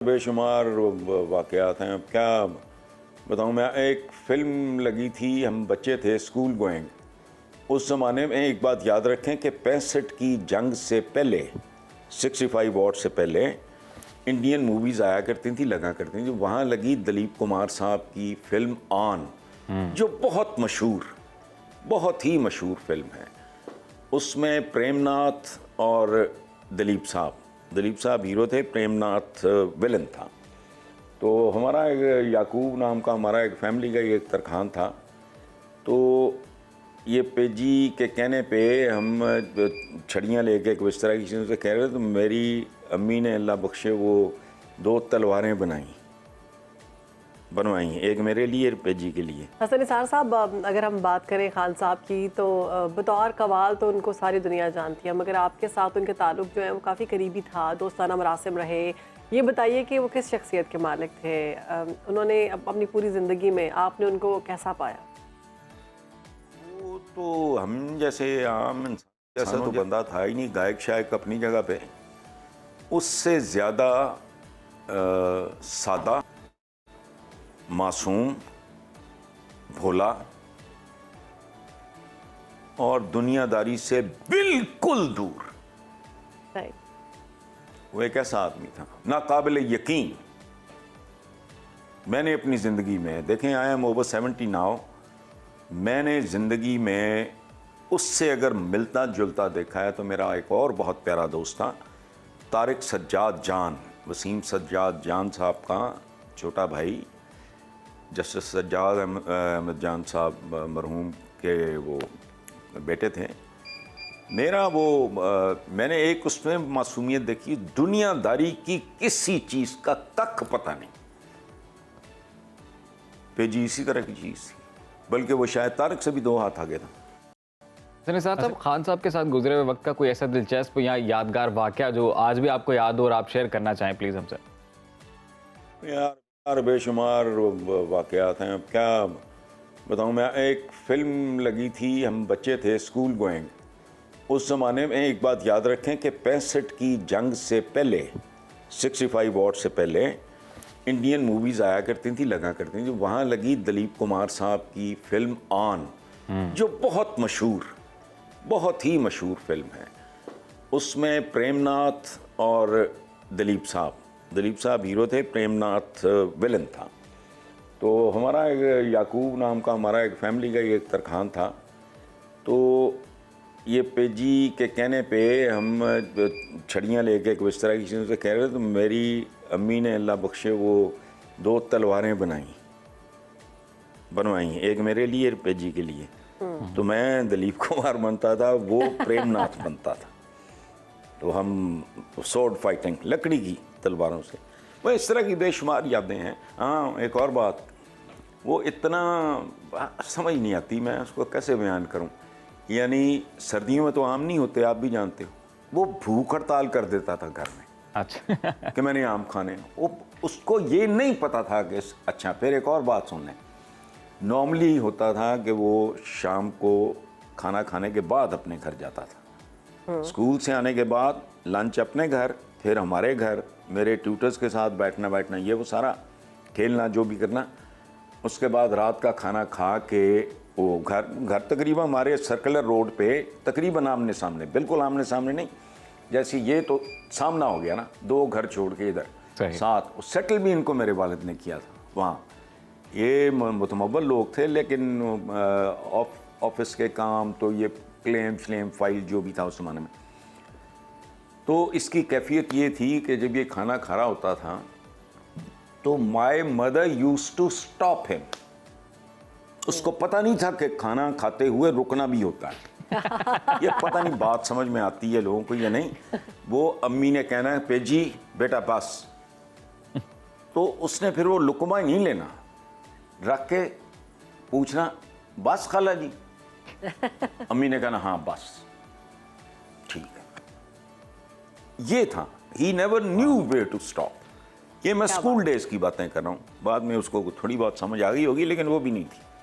बेशुमार वाक़यात हैं। अब क्या बताऊँ मैं। एक फ़िल्म लगी थी, हम बच्चे थे, स्कूल गोइंग। उस ज़माने में एक बात याद रखें कि 65 की जंग से पहले, 65 वॉर से पहले इंडियन मूवीज़ आया करती थी, लगा करती थी। वहाँ लगी दिलीप कुमार साहब की फ़िल्म ऑन, जो बहुत ही मशहूर फ़िल्म है। उसमें प्रेमनाथ और दिलीप साहब हीरो थे, प्रेमनाथ विलन था। तो हमारा एक याकूब नाम का हमारा एक फैमिली का एक तरखान था। तो ये पेजी के कहने पे हम छड़ियाँ लेके एक बिस्तरा किसी से कह रहे थे, तो मेरी अम्मी ने अल्लाह बख्शे वो 2 तलवारें बनवाई, एक मेरे लिए और पेजी के लिए। हसन निसार साहब, अगर हम बात करें खान साहब की, तो बतौर कवाल तो उनको सारी दुनिया जानती है, मगर आपके साथ उनके ताल्लुक जो है वो काफ़ी करीबी था, दोस्ताना मरासिम रहे। ये बताइए कि वो किस शख्सियत के मालिक थे? उन्होंने अपनी पूरी ज़िंदगी में आपने उनको कैसा पाया? वो तो हम जैसे आम इंसान जैसा तो बंदा था ही नहीं, गायक शायक अपनी जगह पे। उससे ज़्यादा सादा, मासूम, भोला और दुनियादारी से बिल्कुल दूर। वो एक ऐसा आदमी था, नाकाबिल यकीन। मैंने अपनी ज़िंदगी में, देखें, आई एम ओवर 70 नाउ, मैंने ज़िंदगी में उससे अगर मिलता जुलता देखा है तो मेरा एक और बहुत प्यारा दोस्त था, तारिक सज्जाद जान, वसीम सज्जाद जान साहब का छोटा भाई। जस्टिस सज्जाद अहमद जान साहब मरहूम के वो बेटे थे। मेरा वो मैंने एक उसमें मासूमियत देखी, दुनियादारी की किसी चीज़ का कख पता नहीं। पेजी इसी तरह की चीज़ थी, बल्कि वो शायद तारिक से भी 2 हाथ आगे था। साहब, खान साहब के साथ गुजरे हुए वक्त का कोई ऐसा दिलचस्प या यादगार वाक़या जो आज भी आपको याद हो और आप शेयर करना चाहें, प्लीज़ हमसे। यार बेशुमार वाक़यात हैं। अब क्या बताऊँ मैं। एक फ़िल्म लगी थी, हम बच्चे थे, स्कूल गोइंग। उस ज़माने में एक बात याद रखें कि 65 की जंग से पहले, 65 वॉर से पहले इंडियन मूवीज़ आया करती थी, लगा करती थी। वहाँ लगी दिलीप कुमार साहब की फ़िल्म ऑन, जो बहुत ही मशहूर फ़िल्म है। उसमें प्रेमनाथ और दिलीप साहब हीरो थे, प्रेमनाथ विलन था। तो हमारा एक याकूब नाम का हमारा एक फैमिली का एक तरखान था। तो ये पेजी के कहने पे हम छड़ियाँ लेके एक बिस्तरा किसी से कह रहे थे, तो मेरी अम्मी ने अल्लाह बख्शे वो 2 तलवारें बनवाई, एक मेरे लिए और पेजी के लिए। तो मैं दिलीप कुमार बनता था, वो प्रेमनाथ बनता था। तो हम सोर्ड फाइटिंग, लकड़ी की तलवारों से, वह इस तरह की बेशुमार यादें हैं। हाँ, एक और बात, वो इतना समझ नहीं आती, मैं उसको कैसे बयान करूं। यानी सर्दियों में तो आम नहीं होते, आप भी जानते हो। वो भूख हड़ताल कर देता था घर में। अच्छा। कि मैंने आम खाने। वो उसको ये नहीं पता था कि अच्छा, फिर एक और बात सुन लें। नॉर्मली होता था कि वो शाम को खाना खाने के बाद अपने घर जाता था। स्कूल से आने के बाद लंच अपने घर, फिर हमारे घर, मेरे ट्यूटर्स के साथ बैठना ये वो सारा, खेलना, जो भी करना। उसके बाद रात का खाना खा के वो घर तकरीबन हमारे सर्कुलर रोड पे, तकरीबन आमने सामने, बिल्कुल आमने सामने नहीं, जैसे ये तो सामना हो गया ना, 2 घर छोड़ के इधर साथ। सेटल भी इनको मेरे वालिद ने किया था वहाँ। ये मुतमव्वल लोग थे, लेकिन ऑफिस के काम, तो ये क्लेम फाइल जो भी था उस ज़माने में। तो इसकी कैफियत ये थी कि जब ये खाना खा रहा होता था तो my mother used to stop him. उसको पता नहीं था कि खाना खाते हुए रुकना भी होता है। ये पता नहीं बात समझ में आती है लोगों को या नहीं। वो अम्मी ने कहना है, पेजी बेटा बस। तो उसने फिर वो लुकमा ही नहीं लेना, रख के पूछना, बस खाला जी? अम्मी ने कहना, हाँ बस, ठीक है। ये था, he never knew way to stop. ये मैं स्कूल डेज की बातें कर रहा हूँ, बाद में उसको थोड़ी बहुत समझ आ गई होगी, लेकिन वो भी नहीं थी।